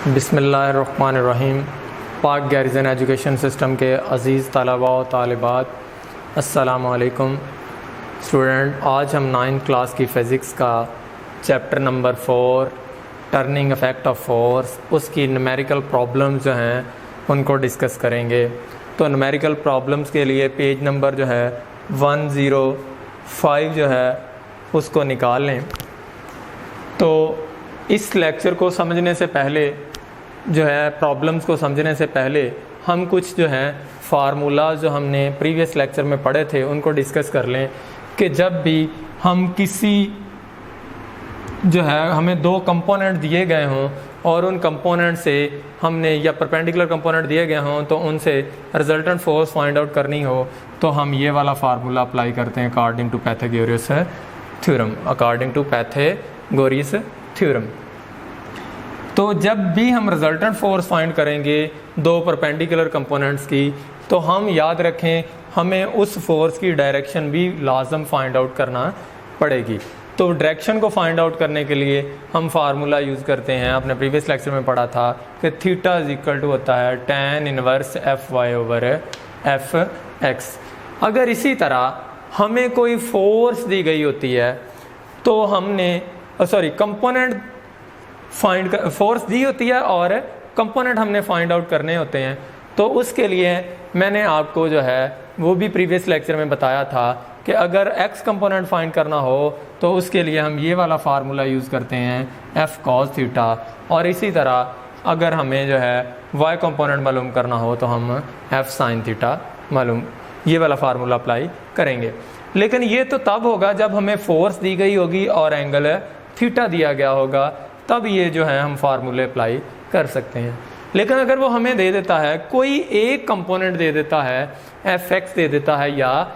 बिस्मिल्लाहिर्रहमानिर्रहीम। पाक garrison education system के अज़ीज़ तलबा व तालिबात, अस्सलामु अलैकुम। स्टूडेंट, आज हम 9th क्लास की फ़िज़िक्स का chapter number 4 turning effect of force, उसकी न्यूमेरिकल प्रॉब्लम्स जो हैं उनको डिस्कस करेंगे। तो न्यूमेरिकल प्रॉब्लम्स के लिए पेज नंबर जो है 105 जो है उसको निकाल लें। तो इस लेक्चर को समझने से पहले जो है, प्रॉब्लम्स को समझने से पहले हम कुछ जो है फार्मूलाज जो हमने प्रीवियस लेक्चर में पढ़े थे उनको डिस्कस कर लें कि जब भी हम किसी जो है हमें दो कंपोनेंट दिए गए हों और उन कंपोनेंट से हमने या परपेंडिकुलर कंपोनेंट दिए गए हों तो उनसे रिजल्टेंट फोर्स फाइंड आउट करनी हो तो हम ये वाला फार्मूला अप्लाई करते हैं अकॉर्डिंग टू पाइथागोरस थ्योरम। तो जब भी हम रिजल्टेंट फोर्स फाइंड करेंगे दो परपेंडिकुलर कंपोनेंट्स की, तो हम याद रखें हमें उस फोर्स की डायरेक्शन भी लाजम फाइंड आउट करना पड़ेगी। तो डायरेक्शन को फाइंड आउट करने के लिए हम फार्मूला यूज़ करते हैं, आपने प्रीवियस लेक्चर में पढ़ा था कि थीटा इज इक्वल टू होता है tan inverse Fy over Fx। अगर इसी तरह हमें कोई फोर्स दी गई होती है तो हमने कंपोनेंट फोर्स दी होती है और कंपोनेंट हमने फाइंड आउट करने होते हैं, तो उसके लिए मैंने आपको जो है वो भी प्रीवियस लेक्चर में बताया था कि अगर x कंपोनेंट फाइंड करना हो तो उसके लिए हम ये वाला फार्मूला यूज़ करते हैं f cos थीटा, और इसी तरह अगर हमें जो है y कंपोनेंट मालूम करना हो तो हम f sin थीटा मालूम ये वाला फार्मूला अप्लाई करेंगे। लेकिन ये तो तब होगा जब हमें फोर्स दी गई होगी और एंगल थीटा दिया गया होगा, तब ये जो है हम फार्मूले अप्लाई कर सकते हैं। लेकिन अगर वो हमें दे देता है, कोई एक कंपोनेंट दे देता है, Fx दे देता है या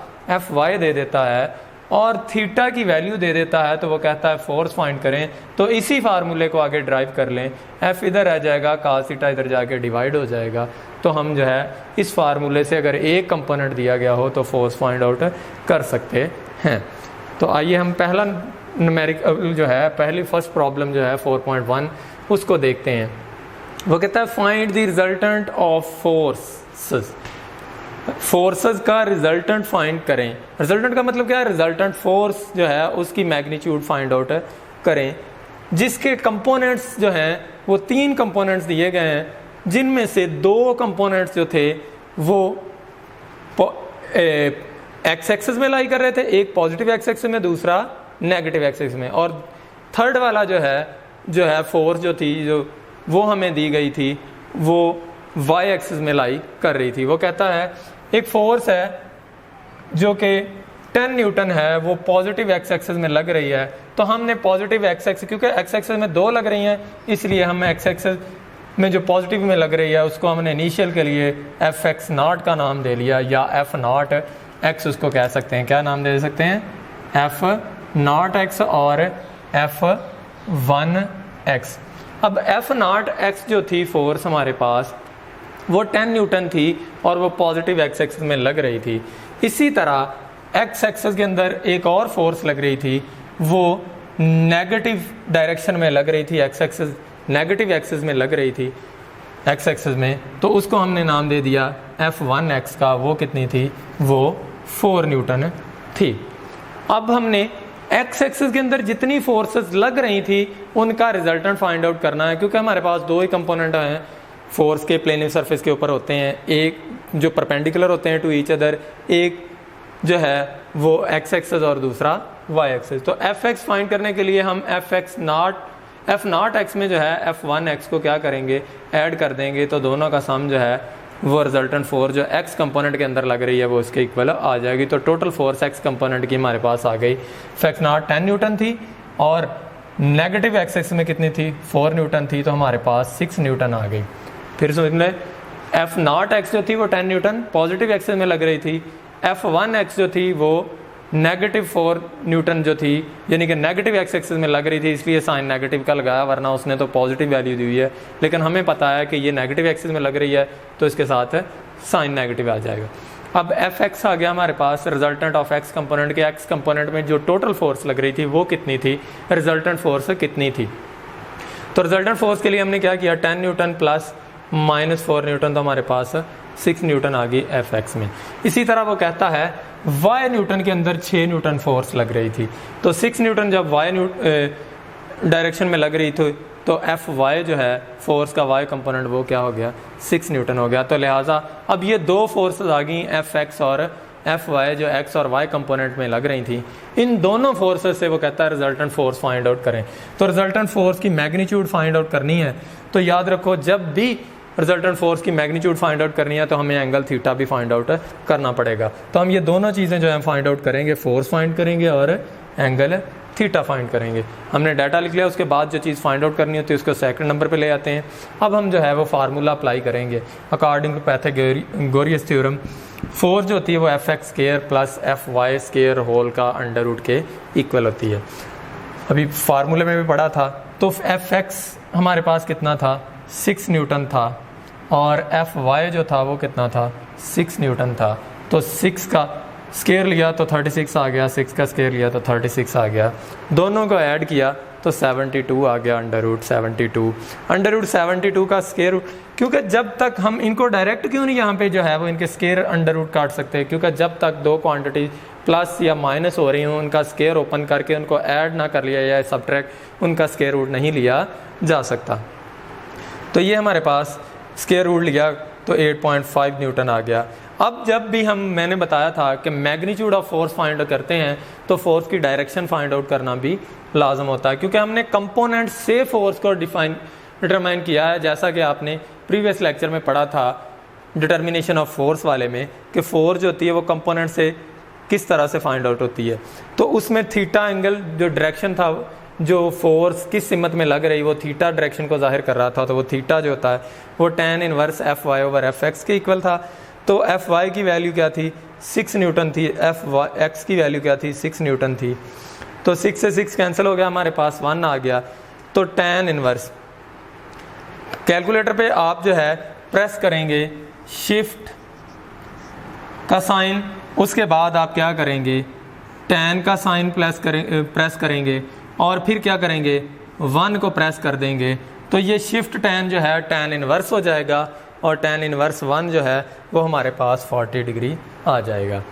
Fy दे देता है और थीटा की वैल्यू दे देता है, तो वो कहता है फोर्स फाइंड करें, तो इसी फार्मूले को आगे ड्राइव कर लें। F इधर आ जाएगा, cos थीटा इधर जाके डिवाइड हो जाएगा। तो हम जो है इस फार्मूले से अगर एक कंपोनेंट दिया गया हो तो फोर्स फाइंड आउट कर सकते हैं। तो आइए हम पहला न्यूमेरिक जो है फर्स्ट प्रॉब्लम जो है 4.1 उसको देखते हैं। वो कहता है find the resultant of forces का रिजल्टेंट फाइंड करें। रिजल्टेंट का मतलब क्या है? रिजल्टेंट फोर्स जो है उसकी मैग्नीट्यूड फाइंड आउट करें, जिसके कंपोनेंट्स जो हैं वो 3 कंपोनेंट्स दिए गए हैं, जिनमें से 2 कंपोनेंट्स जो थे वो एक्स एक्सिस में लाई कर रहे थे, एक पॉजिटिव एक्स एक्सिस में दूसरा नेगेटिव एक्सिस में, और थर्ड वाला जो है फोर्स जो थी जो वो हमें दी गई थी वो वाई एक्सिस में लाई कर रही थी। वो कहता है एक फोर्स है जो कि 10 न्यूटन है, वो पॉजिटिव एक्स एक्सिस में लग रही है, तो हमने पॉजिटिव एक्स एक्सिस, क्योंकि एक्स एक्सिस में 2 लग रही हैं, इसलिए हम एक्स एक्सिस में जो पॉजिटिव में लग रही है उसको हमने इनिशियल के लिए Fx नॉट का नाम दे लिया, या F नॉट एक्स उसको कह सकते हैं। क्या नाम दे सकते हैं? F नॉट एक्स और F1x। अब F नॉट एक्स जो थी फोर्स हमारे पास वो 10 न्यूटन थी और वो पॉजिटिव एक्स एक्सिस में लग रही थी। इसी तरह एक्स एक्सिस के अंदर एक और फोर्स लग रही थी, वो नेगेटिव डायरेक्शन में लग रही थी, एक्स एक्सिस नेगेटिव एक्सिस में लग रही थी एक्स एक्सिस में, तो उसको हमने नाम दे दिया F1x का। वो कितनी थी? वो 4 न्यूटन थी। अब हमने एक्स एक्सिस के अंदर जितनी फोर्सेस लग रही थी उनका रिजल्टेंट फाइंड आउट करना है, क्योंकि हमारे पास 2 ही कंपोनेंट हैं फोर्स के प्लेन सरफेस के ऊपर होते हैं, एक जो परपेंडिकुलर होते हैं टू ईच अदर, एक जो है वो एक्स एक्सिस और दूसरा वाई एक्सिस। तो Fx फाइंड करने के लिए हम F नॉट एक्स में जो है F1x को क्या करेंगे? ऐड कर देंगे, तो दोनों का सम जो है वो रिजल्टेंट फोर्स जो एक्स कंपोनेंट के अंदर लग रही है वो उसके इक्वल आ जाएगी। तो टोटल फोर्स एक्स कंपोनेंट की हमारे पास आ गई। F नॉट 10 न्यूटन थी और नेगेटिव एक्स एक्सिस में कितनी थी? 4 न्यूटन थी, तो हमारे पास 6 न्यूटन आ गई। फिर समझ लें, F नॉट एक्स जो थी वो 10 न्यूटन पॉजिटिव एक्सिस में लग रही थी, F1x जो थी वो नेगेटिव 4 न्यूटन जो थी, यानी कि नेगेटिव एक्स एक्सिस में लग रही थी, इसलिए साइन नेगेटिव का लगाया, वरना उसने तो पॉजिटिव वैल्यू दी हुई है। लेकिन हमें पता है कि ये नेगेटिव एक्सिस में लग रही है तो इसके साथ साइन नेगेटिव आ जाएगा। अब Fx आ गया हमारे पास, रिजल्टेंट ऑफ एक्स कंपोनेंट के। एक्स कंपोनेंट में जो टोटल फोर्स लग रही थी वो कितनी थी, रिजल्टेंट फोर्स कितनी थी। तो रिजल्टेंट फोर्स के लिए हमने क्या किया, 10 न्यूटन प्लस -4 न्यूटन, तो हमारे पास 6 न्यूटन आ गई एफ एक्स में। इसी तरह वो कहता है वाई न्यूटन के अंदर 6 न्यूटन फोर्स लग रही थी, तो 6 न्यूटन जब वाई डायरेक्शन में लग रही थी तो एफ वाई जो है फोर्स का वाई कंपोनेंट वो क्या हो गया, 6 न्यूटन हो गया। तो लिहाजा अब ये दो फोर्सेस आ गई एफ एक्स और एफ वाई जो एक्स और वाई कंपोनेंट में लग रही थी, इन दोनों फोर्सेस से वो कहता है रिजल्टेंट फोर्स फाइंड आउट करें। तो रिजल्टेंट फोर्स की मैग्नीट्यूड फाइंड आउट करनी है, तो याद रखो जब भी रिजल्टेंट फोर्स की मैग्नीट्यूड फाइंड आउट करनी है तो हमें एंगल थीटा भी फाइंड आउट करना पड़ेगा। तो हम ये दोनों चीज़ें जो है फाइंड आउट करेंगे, फोर्स फाइंड करेंगे और एंगल थीटा फाइंड करेंगे। हमने डाटा लिख लिया, उसके बाद जो चीज़ फाइंड आउट करनी होती है उसको सेकंड नंबर पे ले आते हैं। अब हम जो है वो फार्मूला अप्लाई करेंगे according to Pythagoras theorem. Force जो होती है वो F X square plus F Y square whole का अंडर रूट के इक्वल होती है। अभी फार्मूले में भी पढ़ा था, तो एफ एक्स हमारे पास कितना था, 6 न्यूटन था, और एफ वाई जो था वो कितना था, 6 न्यूटन था। तो 6 का स्क्वायर लिया तो 36 आ गया, 6 का स्क्वायर लिया तो 36 आ गया, दोनों को ऐड किया तो 72 आ गया अंडर रूट 72। अंडर रूट 72 का स्क्वायर, क्योंकि जब तक हम इनको डायरेक्ट क्यों नहीं यहाँ पे जो है वो इनके स्क्वायर अंडर रूट काट सकते, क्योंकि जब तक दो क्वांटिटी प्लस या माइनस हो रही हूँ उनका स्क्वायर ओपन करके उनको ऐड ना कर लिया या सब्ट्रैक्ट उनका स्क्वायर रूट नहीं लिया जा सकता। तो ये हमारे पास स्क्वायर रूट लिया तो 8.5 न्यूटन आ गया। अब जब भी मैंने बताया था कि मैग्नीट्यूड ऑफ फोर्स फाइंड करते हैं तो फोर्स की डायरेक्शन फाइंड आउट करना भी लाजम होता है, क्योंकि हमने कंपोनेंट से फोर्स को डिटरमाइन किया है। जैसा कि आपने प्रीवियस लेक्चर में पढ़ा था डिटर्मिनेशन ऑफ फोर्स वाले में कि फोर्स जो होती है वो कंपोनेंट से किस तरह से फाइंड आउट होती है। तो उसमें थीटा एंगल जो डायरेक्शन था, जो फोर्स किस सिमत में लग रही वो थीटा डायरेक्शन को जाहिर कर रहा था, तो वो थीटा जो होता है वो tan inverse F Y over F X के इक्वल था। तो एफ वाई की वैल्यू क्या थी, 6 न्यूटन थी, एफ एक्स की वैल्यू क्या थी, 6 न्यूटन थी। तो 6 से 6 कैंसिल हो गया, हमारे पास 1 आ गया। तो tan इनवर्स, कैलकुलेटर पे आप जो है प्रेस करेंगे शिफ्ट का साइन, उसके बाद आप क्या करेंगे tan का साइन प्रेस करेंगे और फिर क्या करेंगे 1 को प्रेस कर देंगे, तो ये शिफ्ट tan जो है tan इनवर्स हो जाएगा और tan इनवर्स 1 जो है वो हमारे पास 40 डिग्री आ जाएगा।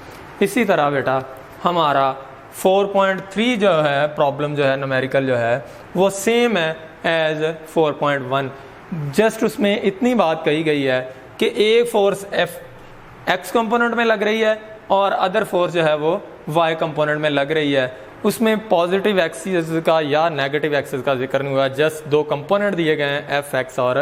इसी तरह बेटा हमारा 4.3 जो है प्रॉब्लम जो है न्यूमेरिकल जो है वो सेम है एज 4.1, जस्ट उसमें इतनी बात कही गई है कि एक फोर्स एफ एक्स कंपोनेंट में लग रही है और अदर फोर्स जो है वो वाई कंपोनेंट में लग रही है। उसमें पॉजिटिव एक्सिस का या नेगेटिव एक्सिस का जिक्र नहीं हुआ, जस्ट दो कंपोनेंट दिए गए हैं एफ एक्स और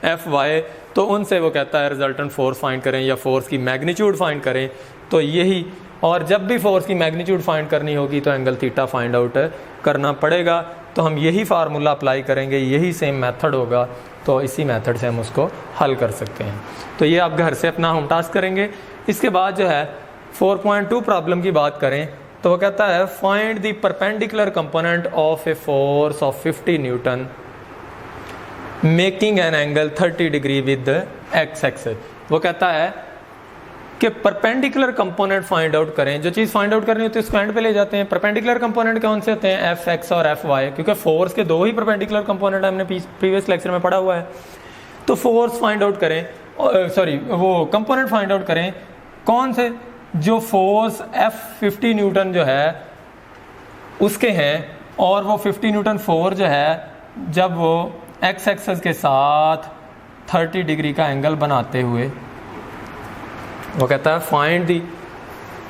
एफ वाई, तो उनसे वो कहता है रिजल्टेंट फोर्स फाइंड करें या फोर्स की मैग्नीट्यूड फाइंड करें। तो यही, और जब भी फोर्स की मैग्नीट्यूड फाइंड करनी होगी तो एंगल थीटा फाइंड आउट करना पड़ेगा। तो हम यही फार्मूला अप्लाई करेंगे, यही सेम मेथड होगा, तो इसी मेथड से हम उसको हल कर सकते हैं। तो ये आप घर से अपना होम टास्क करेंगे। इसके बाद जो है 4.2 प्रॉब्लम की बात करें तो वो कहता है find the perpendicular component of a force of 50 Newton making an angle 30 degree with x axis. वो कहता है कि परपेंडिकुलर कंपोनेंट फाइंड आउट करें। जो चीज़ फाइंड आउट करनी होती है उसको एंड पे ले जाते हैं। परपेंडिकुलर कंपोनेंट कौन से होते हैं, एफ एक्स और एफ वाई, क्योंकि फोर्स के दो ही परपेंडिकुलर कंपोनेंट हमने प्रीवियस लेक्चर में पढ़ा हुआ है। तो फोर्स फाइंड आउट करें, वो कंपोनेंट फाइंड आउट करें कौन से, जो फोर्स F50 न्यूटन जो है उसके हैं, और वो 50 न्यूटन फोर्स जो है जब वो एक्स एक्सिस के साथ 30 डिग्री का एंगल बनाते हुए, वो कहता है find the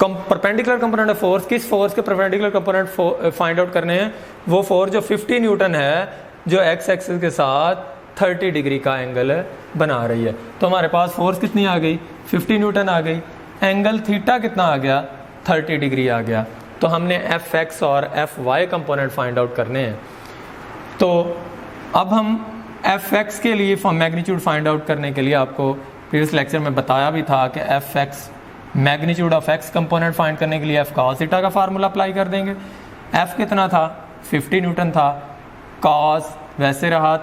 perpendicular component of force. किस फोर्स के परपेंडिकुलर कंपोनेंट फाइंड आउट करने हैं, वो फोर्स जो 50 न्यूटन है जो एक्स एक्सिस के साथ 30 डिग्री का एंगल बना रही है। तो हमारे पास फोर्स कितनी आ गई, 50 न्यूटन आ गई, एंगल थीटा कितना आ गया, 30 डिग्री आ गया। तो हमने एफ एक्स और F Y component find out करने हैं। तो अब हम एफ एक्स के लिए मैग्नीट्यूड फाइंड आउट करने के लिए आपको प्रीवियस लेक्चर में बताया भी था कि F x magnitude of x component find करने के लिए एफ कॉस थीटा का फार्मूला अप्लाई कर देंगे। एफ कितना था, 50 न्यूटन था, कॉस वैसे रहा,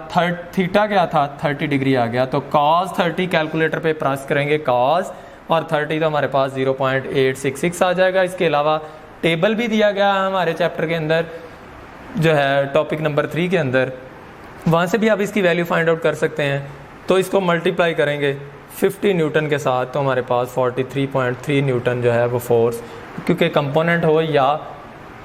थीटा क्या था, 30 डिग्री आ गया। तो कॉस 30 कैलकुलेटर पे प्रेस करेंगे कॉस, और 30 तो हमारे पास 0.866 आ जाएगा। इसके अलावा टेबल भी दिया गया है हमारे चैप्टर के अंदर जो है टॉपिक नंबर 3 के अंदर, वहाँ से भी आप इसकी वैल्यू फाइंड आउट कर सकते हैं। तो इसको मल्टीप्लाई करेंगे 50 न्यूटन के साथ तो हमारे पास 43.3 न्यूटन जो है वो फोर्स, क्योंकि कंपोनेंट हो या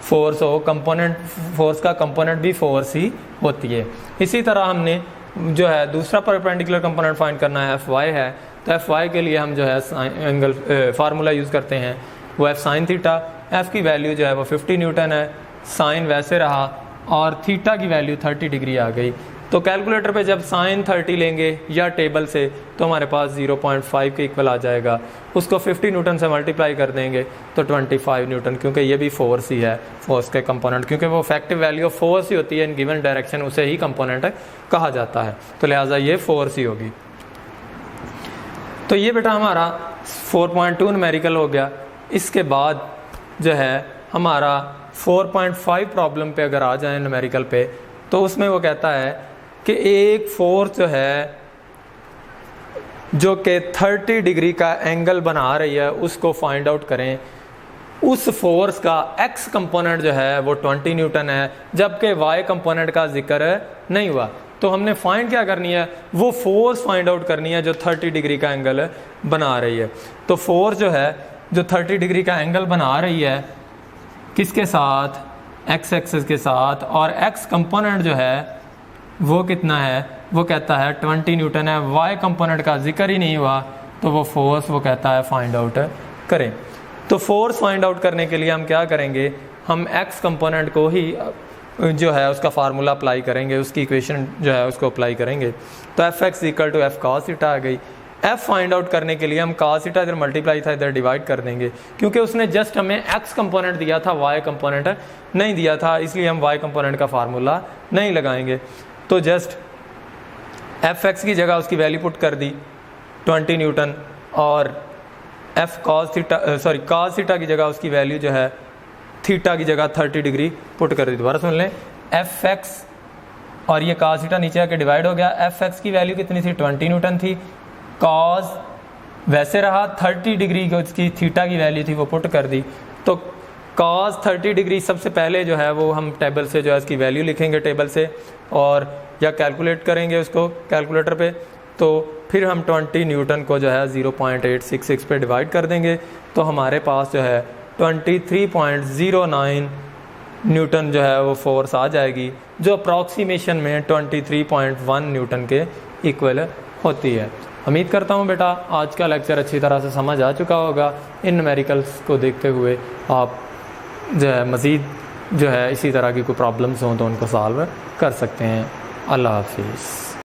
फोर्स हो, कंपोनेंट फोर्स का कंपोनेंट भी फोर्स ही होती है। इसी तरह हमने जो है दूसरा परपेंडिकुलर कंपोनेंट फाइंड करना है, एफ वाई है। तो एफ वाई के लिए हम जो है एंगल फार्मूला यूज़ करते हैं, वो एफ साइन थीटा। एफ की वैल्यू जो है वो 50 न्यूटन है, साइन वैसे रहा और थीटा की वैल्यू 30 डिग्री आ गई। तो कैलकुलेटर पे जब साइन 30 लेंगे या टेबल से तो हमारे पास 0.5 के इक्वल आ जाएगा। उसको 50 न्यूटन से मल्टीप्लाई कर देंगे तो 25 न्यूटन, क्योंकि ये भी फोर्स ही है, फोर्स के कंपोनेंट, क्योंकि वो इफेक्टिव वैल्यू ऑफ फोर्स ही होती है इन गिवन डायरेक्शन, उसे ही कंपोनेंट कहा जाता है। तो लिहाजा ये फोर्स ही होगी। तो ये बेटा हमारा 4.2 न्यूमेरिकल हो गया। इसके बाद जो है हमारा 4.5 प्रॉब्लम पे अगर आ जाए न्यूमेरिकल पे, तो उसमें वो कहता है कि एक फोर्स जो है जो कि 30 डिग्री का एंगल बना रही है उसको फाइंड आउट करें। उस फोर्स का एक्स कंपोनेंट जो है वो 20 न्यूटन है, जबकि वाई कंपोनेंट का जिक्र नहीं हुआ। तो हमने फाइंड क्या करनी है, वो फोर्स फाइंड आउट करनी है जो 30 डिग्री का एंगल बना रही है। तो फोर्स जो है जो 30 डिग्री का एंगल बना रही है किसके साथ, एक्स एक्सिस के साथ, और एक्स कंपोनेंट जो है वो कितना है, वो कहता है 20 न्यूटन है। वाई कंपोनेंट का जिक्र ही नहीं हुआ, तो वो फोर्स वो कहता है फाइंड आउट करें। तो फोर्स फाइंड आउट करने के लिए हम क्या करेंगे, हम एक्स कंपोनेंट को ही जो है उसका फार्मूला अप्लाई करेंगे, उसकी इक्वेशन जो है उसको अप्लाई करेंगे। तो F X equal to F cos theta आ गई। एफ फाइंड आउट करने के लिए हम कॉस थीटा इधर मल्टीप्लाई था इधर डिवाइड कर देंगे, क्योंकि उसने जस्ट हमें एक्स कंपोनेंट दिया था, वाई कंपोनेंट नहीं दिया था, इसलिए हम वाई कंपोनेंट का फार्मूला नहीं लगाएंगे। तो जस्ट एफ एक्स की जगह उसकी वैल्यू पुट कर दी 20 न्यूटन, और F cos theta cos theta की जगह उसकी वैल्यू जो है थीटा की जगह 30 डिग्री पुट कर दी। दोबारा सुन लें, एफ एक्स और ये कॉस थीटा नीचे आके डिवाइड हो गया। एफ एक्स की वैल्यू कितनी थी, 20 न्यूटन थी। कॉस वैसे रहा, 30 डिग्री की उसकी थीटा की वैल्यू थी वो पुट कर दी। तो कॉस 30 डिग्री सबसे पहले जो है वो हम टेबल से जो है इसकी वैल्यू लिखेंगे टेबल से, और या कैलकुलेट करेंगे उसको कैलकुलेटर पे। तो फिर हम 20 न्यूटन को जो है 0.866 पे डिवाइड कर देंगे, तो हमारे पास जो है 23.09 न्यूटन जो है वो फोर्स आ जाएगी, जो अप्रॉक्सीमेशन में 23.1 न्यूटन के इक्वल होती है। उम्मीद करता हूँ बेटा आज का लेक्चर अच्छी तरह से समझ आ चुका होगा। इन न्यूमेरिकल्स को देखते हुए आप जो है मज़ीद जो है इसी तरह की कोई प्रॉब्लम्स हों तो उनको सॉल्व कर सकते हैं। अल्लाह हाफिज़।